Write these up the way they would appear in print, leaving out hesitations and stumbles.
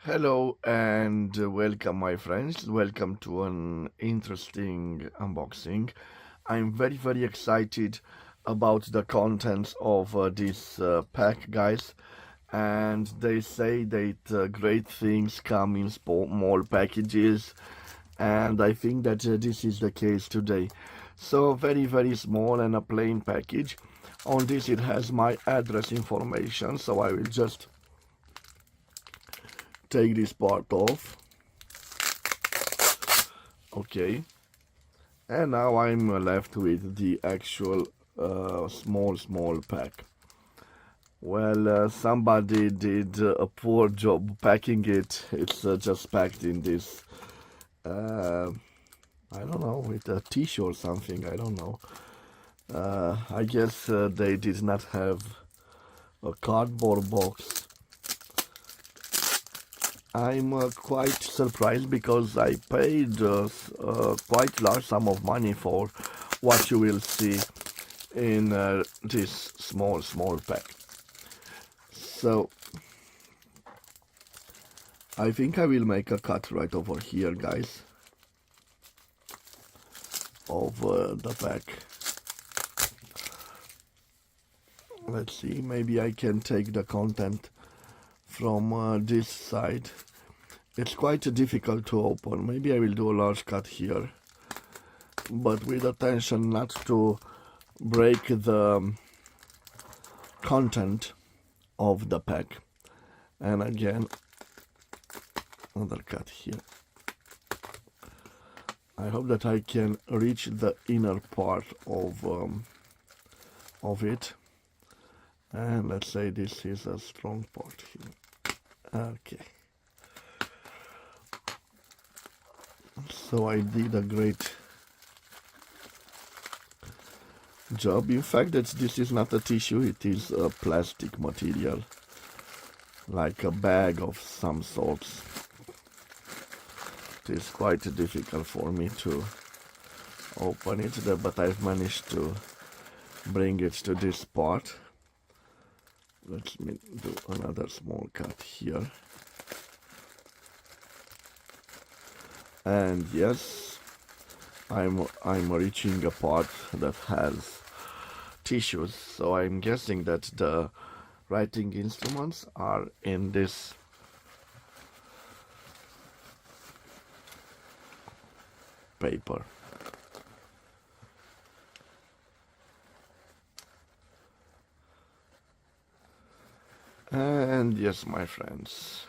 Hello and welcome, my friends. Welcome to an interesting unboxing. I'm very excited about the contents of this pack, guys. And they say that great things come in small packages, and I think that this is the case today. So very small and a plain package. On this it has my address information, so I will just take this part off. Okay, and now I'm left with the actual small pack. Well, somebody did a poor job packing it. It's just packed in this I don't know, with a tissue or something. I don't know. I guess they did not have a cardboard box. I'm quite surprised because I paid quite large sum of money for what you will see in this small pack. So I think I will make a cut right over here, guys, of the pack. Let's see, maybe I can take the content from this side. It's quite difficult to open. Maybe I will do a large cut here, but with attention not to break the content of the pack. And again, another cut here. I hope that I can reach the inner part of it. And let's say this is a strong part here. Okay. So I did a great job. In fact, this is not a tissue, it is a plastic material, like a bag of some sorts. It is quite difficult for me to open it, but I've managed to bring it to this part. Let me do another small cut here. And yes, I'm reaching a part that has tissues, so I'm guessing that the writing instruments are in this paper. And yes, my friends,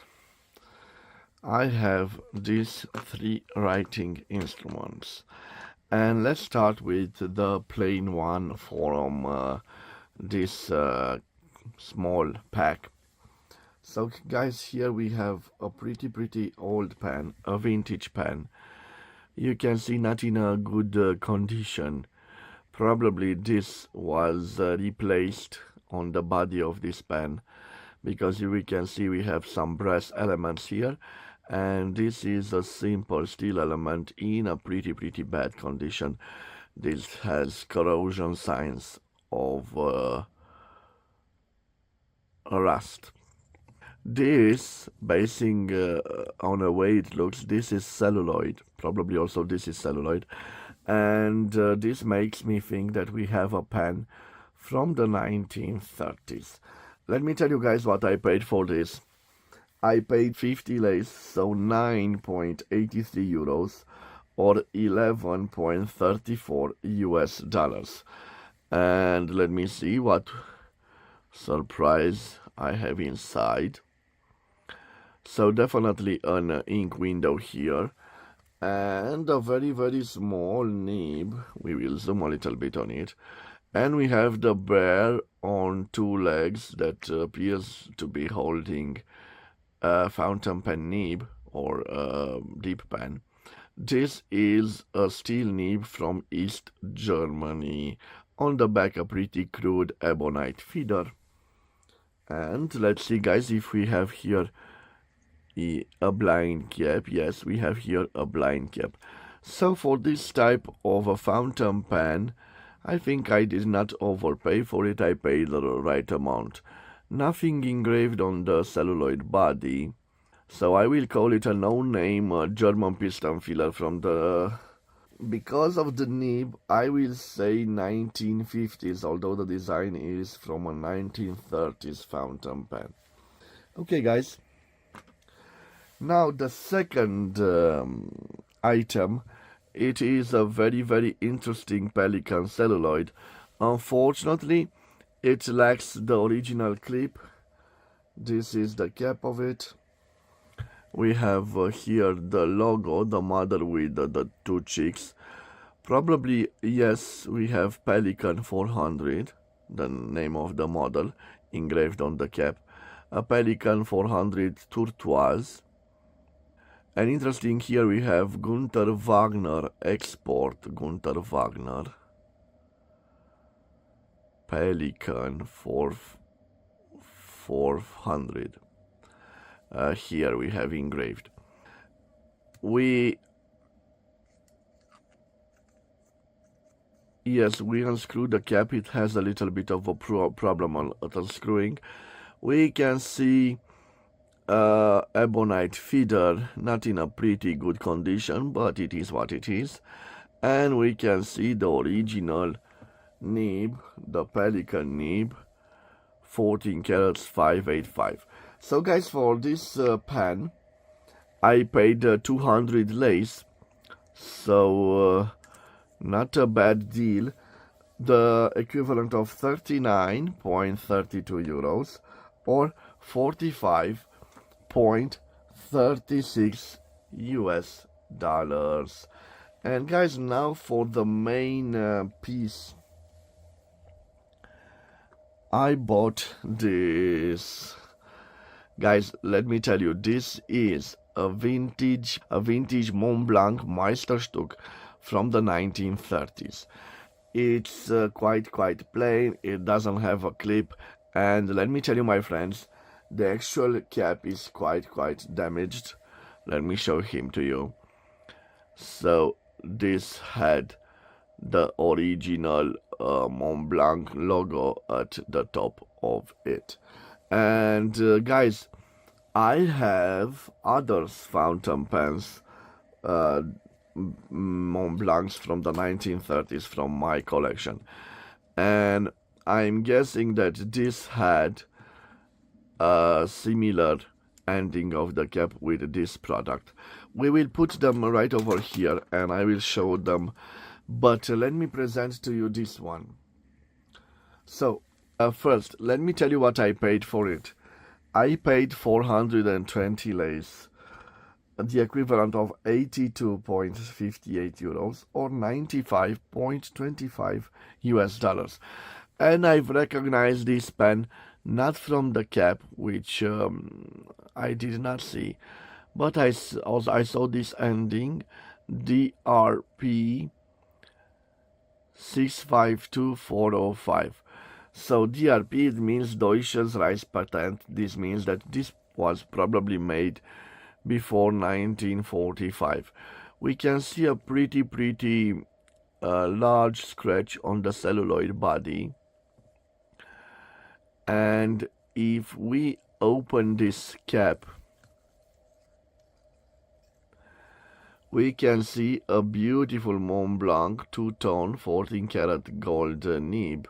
I have these three writing instruments, and let's start with the plain one from this small pack. So guys, here we have a pretty old pen, a vintage pen. You can see not in a good condition. Probably this was replaced on the body of this pen, because we can see we have some brass elements here, and this is a simple steel element in a pretty bad condition. This has corrosion signs of rust. This, basing on the way it looks, this is celluloid. Probably also this is celluloid, and this makes me think that we have a pen from the 1930s. Let me tell you guys what I paid for this. I paid 50 lays, so 9.83 euros or 11.34 US dollars. And let me see what surprise I have inside. So definitely an ink window here, and a very small nib. We will zoom a little bit on it. And we have the bear on two legs that appears to be holding a fountain pen nib or a dip pen. This is a steel nib from East Germany. On the back, a pretty crude ebonite feeder. And let's see, guys, if we have here a blind cap. Yes, we have here a blind cap. So for this type of a fountain pen, I think I did not overpay for it. I paid the right amount. Nothing engraved on the celluloid body. So I will call it a no-name German piston filler from the... Because of the nib, I will say 1950s, although the design is from a 1930s fountain pen. Okay, guys. Now the second item, it is a very interesting Pelikan celluloid. Unfortunately, it lacks the original clip. This is the cap of it. We have here the logo, the mother with the two chicks. Probably, yes, we have Pelikan 400, the name of the model, engraved on the cap. A Pelikan 400 turquoise. And interesting, here we have Gunther Wagner export, Gunther Wagner Pelikan 400. Here we have engraved. Yes, we unscrew the cap. It has a little bit of a problem on unscrewing. We can see ebonite feeder, not in a pretty good condition, but it is what it is. And we can see the original nib, the Pelikan nib, 14 carats 585. So guys, for this pen I paid 200 lace, so not a bad deal. The equivalent of 39.32 euros or 45.36 US dollars. And guys, now for the main piece. I bought this. Guys, let me tell you, this is a vintage Montblanc Meisterstück from the 1930s. It's quite plain. It doesn't have a clip, and let me tell you, my friends, the actual cap is quite damaged. Let me show him to you. So this had the original Montblanc logo at the top of it. And guys, I have other fountain pens, Montblancs from the 1930s from my collection, and I'm guessing that this had a similar ending of the cap with this product. We will put them right over here and I will show them, but let me present to you this one. So first, let me tell you what I paid for it. I paid 420 lace, the equivalent of 82.58 euros or 95.25 US dollars. And I've recognized this pen not from the cap, which I did not see, but I saw this ending, DRP 652405. So DRP, it means Deutsches Reichspatent. This means that this was probably made before 1945. We can see a pretty large scratch on the celluloid body. And if we open this cap, we can see a beautiful Montblanc two-tone 14 karat gold nib,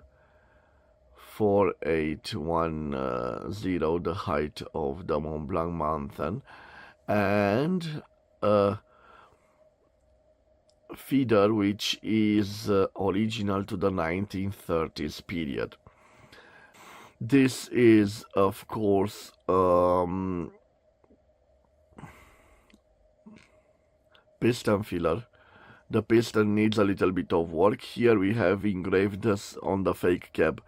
4810, the height of the Montblanc mountain, and a feeder which is original to the 1930s period. This is, of course, piston filler. The piston needs a little bit of work. Here we have engraved this on the fake cap,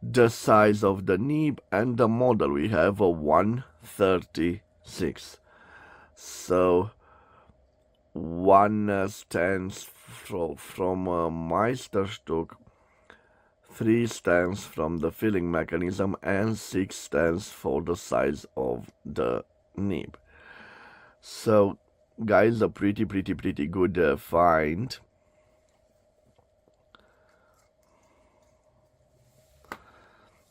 the size of the nib and the model. We have a 136. So one stands from a Meisterstück, 3 stands from the filling mechanism, and 6 stands for the size of the nib. So guys, a pretty good find.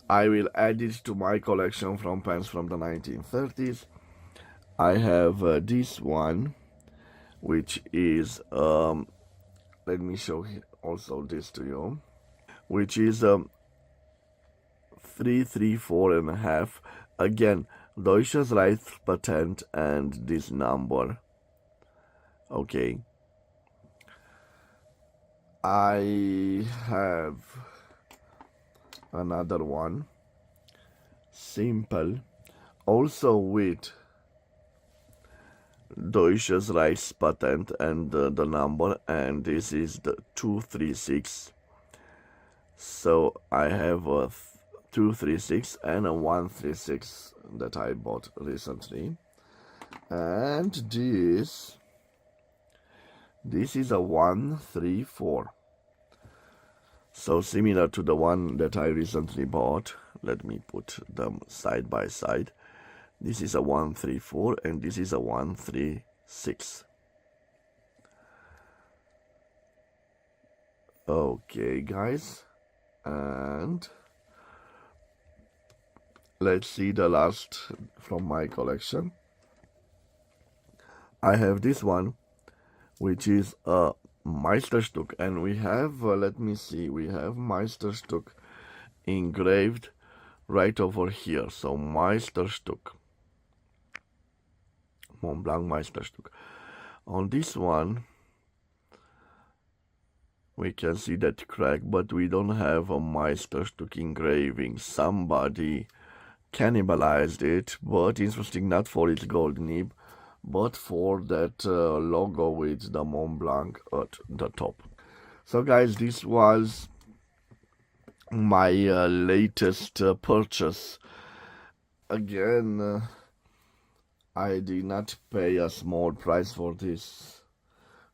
I will add it to my collection from pens from the 1930s. I have this one, which is let me show also this to you, which is 334.5. Again, Deutsches Reichspatent and this number. Okay. I have another one, simple, also with Deutsches Reichspatent and the number, and this is the 236. So I have a 236 and a 136 that I bought recently, and this is a 134. So similar to the one that I recently bought. Let me put them side by side. This is a 134 and this is a 136. Okay, guys, and let's see the last from my collection. I have this one, which is a Meisterstück, and we have, let me see, we have Meisterstück engraved right over here. So Meisterstück, Montblanc Meisterstück. On this one, we can see that crack, but we don't have a Meisterstück engraving. Somebody cannibalized it, but interesting, not for its gold nib, but for that logo with the Montblanc at the top. So guys, this was my latest purchase. Again, I did not pay a small price for this.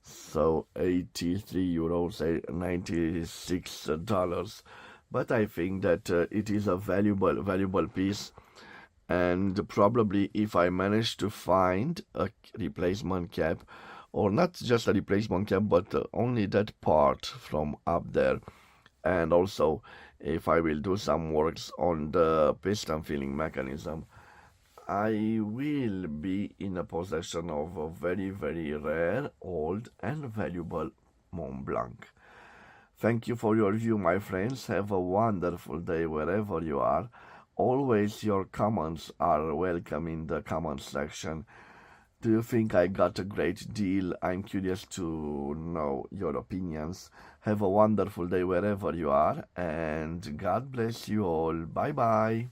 So 83 euros, $96. But I think that it is a valuable piece. And probably if I manage to find a replacement cap, or not just a replacement cap, but only that part from up there, and also if I will do some works on the piston filling mechanism, I will be in a possession of a very rare, old and valuable Montblanc. Thank you for your view, my friends. Have a wonderful day wherever you are. Always your comments are welcome in the comment section. Do you think I got a great deal? I'm curious to know your opinions. Have a wonderful day wherever you are, and God bless you all. Bye bye.